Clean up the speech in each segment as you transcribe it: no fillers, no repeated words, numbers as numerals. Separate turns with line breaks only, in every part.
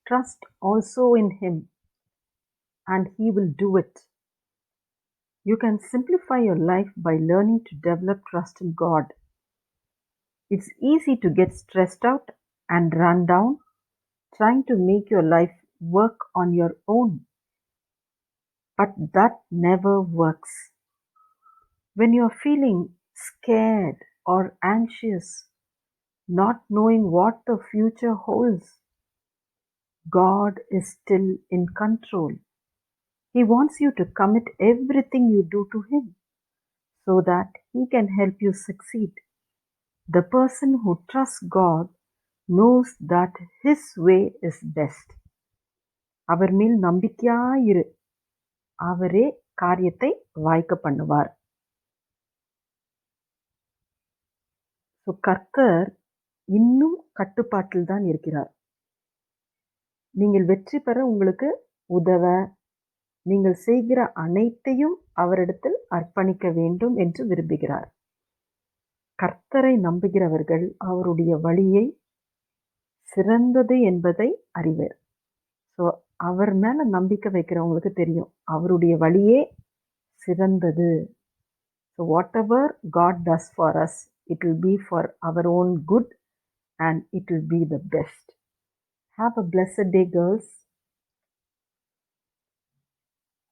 trust also in Him, and He will do it. You can simplify your life by learning to develop trust in God. It's easy to get stressed out and run down trying to make your life work on your own, but that never works. When you're feeling scared or anxious, not knowing what the future holds, God is still in control. He wants you to commit everything you do to Him so that He can help you succeed. The person who trusts God knows that His way is best. அவர் மேல் நம்பிக்கையாயிரு, அவரே காரியத்தை வாய்க்க பண்ணுவார். So கர்த்தர் இன்னும் கட்டுப்பாட்டில் தான் இருக்கிறார். நீங்கள் வெற்றி பெற உங்களுக்கு உதவ நீங்கள் செய்கிற அனைத்தையும் அவரிடத்தில் அர்ப்பணிக்க வேண்டும் என்று விரும்புகிறார். கர்த்தரை நம்புகிறவர்கள் அவருடைய வழியை சிறந்தது என்பதை அறிவர். ஸோ அவர் மேல நம்பிக்கை வைக்கிறவங்களுக்கு தெரியும் அவருடைய வழியே சிறந்தது. So whatever God does for us, it will be for our own good and it will be the best. Have a blessed day, girls.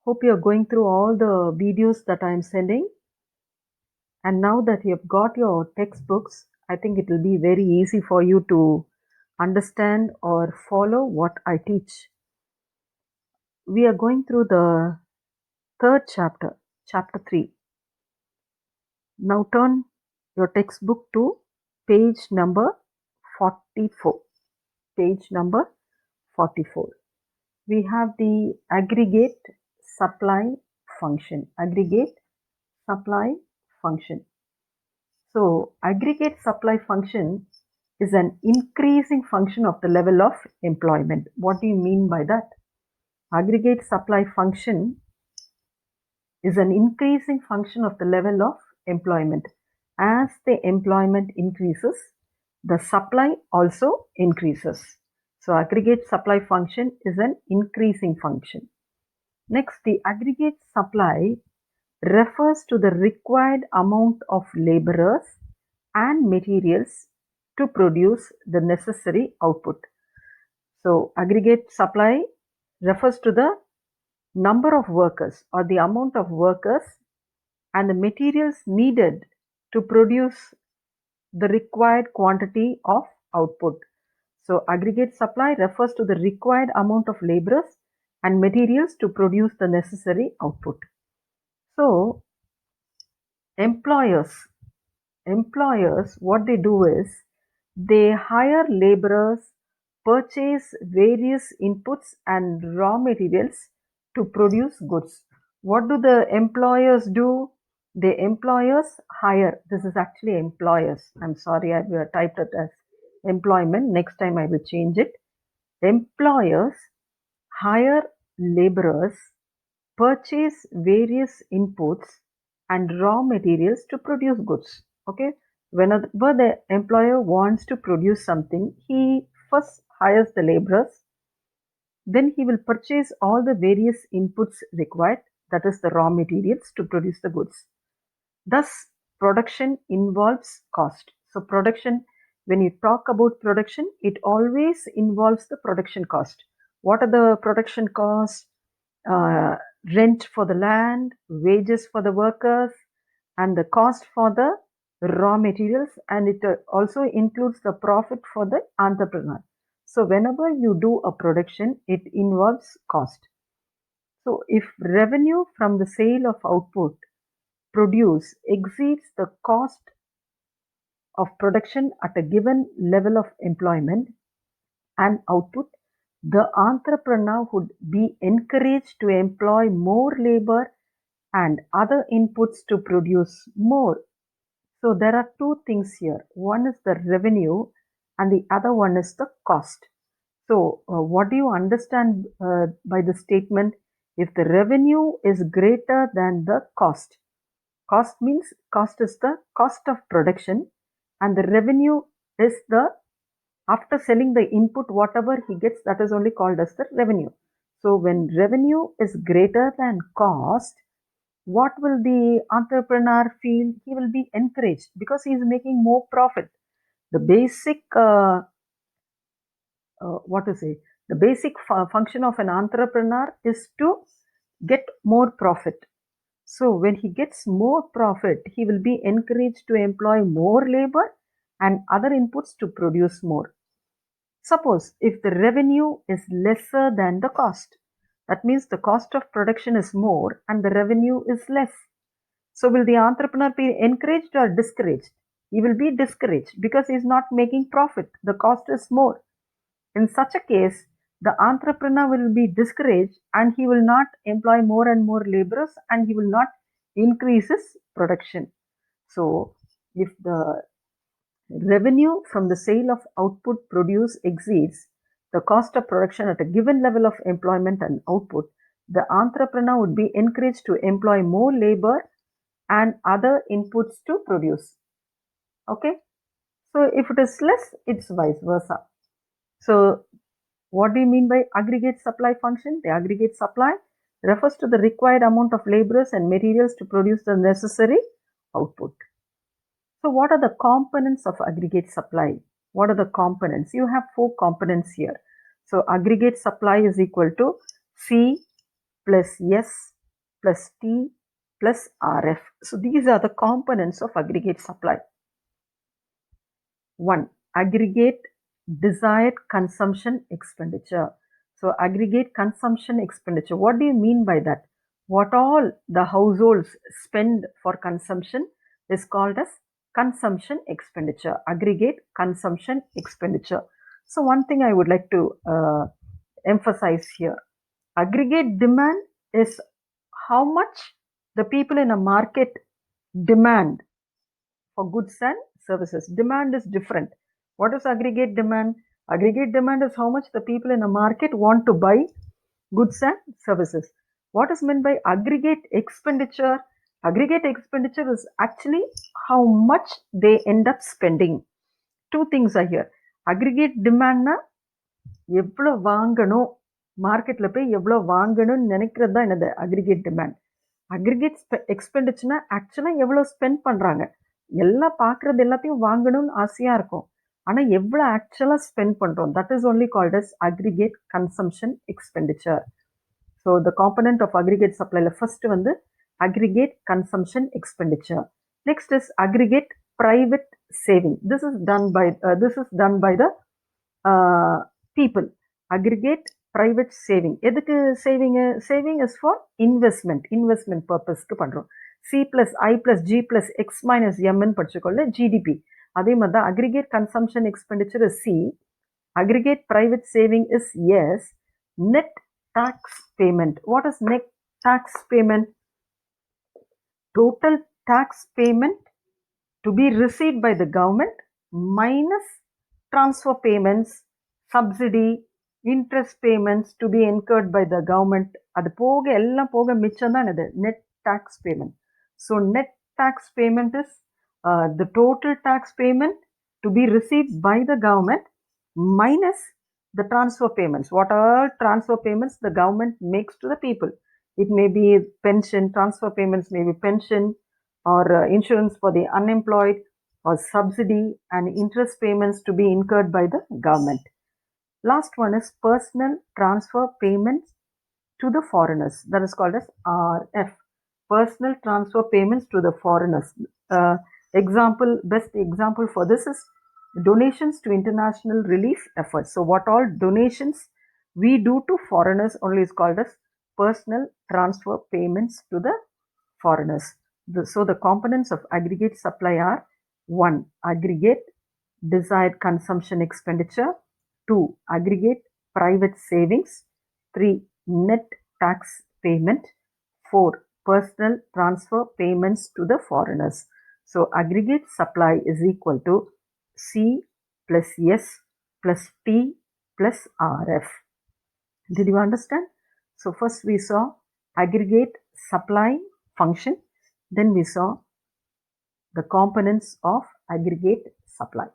Hope you are going through all the videos that I am sending. And now that you have got your textbooks, I think it will be very easy for you to understand or follow what I teach. We are going through the third chapter, chapter 3. Now turn your textbook to page number 44. Page number 44. We have the aggregate supply function. Aggregate supply function. So aggregate supply function is an increasing function of the level of employment. What do you mean by that? Aggregate supply function is an increasing function of the level of employment. As the employment increases, the supply also increases. So aggregate supply function is an increasing function. Next, the aggregate supply refers to the required amount of laborers and materials to produce the necessary output. So aggregate supply refers to the number of workers or the amount of workers and the materials needed to produce the required quantity of output. So aggregate supply refers to the required amount of laborers and materials to produce the necessary output. So employers, what they do is they hire laborers, purchase various inputs and raw materials to produce goods. What do the employers do? The employers hire. This is actually employers. I'm sorry, I've typed it as employment. Next time I will change it. Employers hire laborers, purchase various inputs and raw materials to produce goods. Okay, whenever the employer wants to produce something, he first hires the laborers, then he will purchase all the various inputs required, that is the raw materials to produce the goods. Thus production involves cost. So production, when you talk about production, it always involves the production cost. What are the production costs? Rent for the land, wages for the workers, and the cost for the raw materials, and it also includes the profit for the entrepreneur. So whenever you do a production, it involves cost. So if revenue from the sale of output produced exceeds the cost of production at a given level of employment and output, the entrepreneur would be encouraged to employ more labor and other inputs to produce more. So there are two things here. One is the revenue and the other one is the cost. So what do you understand by the statement, if the revenue is greater than the cost? Cost means cost is the cost of production and the revenue is the After selling the input, whatever he gets, that is only called as the revenue. So when revenue is greater than cost, what will the entrepreneur feel? He will be encouraged because he is making more profit. The basic, what to say, the basic function of an entrepreneur is to get more profit. So when he gets more profit, he will be encouraged to employ more labor and other inputs to produce more. Suppose if the revenue is lesser than the cost, that means the cost of production is more and the revenue is less. So will the entrepreneur be encouraged or discouraged? He will be discouraged because he is not making profit. The cost is more. In such a case, the entrepreneur will be discouraged and he will not employ more and more laborers and he will not increase his production. So if the revenue from the sale of output produced exceeds the cost of production at a given level of employment and output, the entrepreneur would be encouraged to employ more labor and other inputs to produce. Okay, so if it is less, it's vice versa. So what do you mean by aggregate supply function? The aggregate supply refers to the required amount of laborers and materials to produce the necessary output. So what are the components of aggregate supply? What are the components? You have 4 components here. So aggregate supply is equal to C plus S plus T plus RF. So these are the components of aggregate supply. 1. Aggregate desired consumption expenditure. So aggregate consumption expenditure. What do you mean by that? What all the households spend for consumption is called as consumption expenditure. Aggregate consumption expenditure. So one thing I would like to emphasize here. Aggregate demand is how much the people in a market demand for goods and services. Demand is different. What is aggregate demand? Aggregate demand is how much the people in a market want to buy goods and services. What is meant by aggregate expenditure? Aggregate expenditure is actually how much they end up spending. Two things are here. Aggregate demand na எவ்வளோ வாங்கணும், மார்க்கெட்டில் போய் எவ்வளோ வாங்கணும்னு நினைக்கிறது தான் என்னது aggregate demand. Aggregate எக்ஸ்பெண்டிச்சர்னா ஆக்சுவலாக எவ்வளோ ஸ்பெண்ட் பண்ணுறாங்க, எல்லாம் பார்க்குறது எல்லாத்தையும் வாங்கணும்னு ஆசையாக இருக்கும், ஆனால் எவ்வளோ ஆக்சுவலாக ஸ்பெண்ட் பண்ணுறோம், that is only called as aggregate consumption expenditure. So the component of aggregate சப்ளைல ஃபர்ஸ்ட் வந்து aggregate consumption expenditure. Next is aggregate private saving. This is done by the people. Aggregate private saving. எதுக்கு saving? Saving is for investment பர்பஸ்க்கு பண்ணுறோம். C plus I plus G plus X minus Mன்னு படிச்சுக்கொள்ள GDP. அதே மாதிரி தான் aggregate consumption expenditure is C, aggregate private saving is S, net tax payment. What is net tax payment? Total tax payment to be received by the government minus transfer payments, subsidy, interest payments to be incurred by the government. அது போக எல்லாம் போக மிச்சம் தான் இது net tax payment. So net tax payment is the total tax payment to be received by the government minus the transfer payments. What are transfer payments the government makes to the people? It may be pension, transfer payments may be pension or insurance for the unemployed or subsidy and interest payments to be incurred by the government. Last one is personal transfer payments to the foreigners. That is called as RF. Personal transfer payments to the foreigners. Best example for this is donations to international relief efforts. So what all donations we do to foreigners only is called as personal transfer payments to the foreigners. So the components of aggregate supply are 1. Aggregate desired consumption expenditure, 2. Aggregate private savings, 3. Net tax payment, 4. Personal transfer payments to the foreigners. So aggregate supply is equal to C plus S plus T plus RF. Did you understand? So first we saw aggregate supply function, then we saw the components of aggregate supply.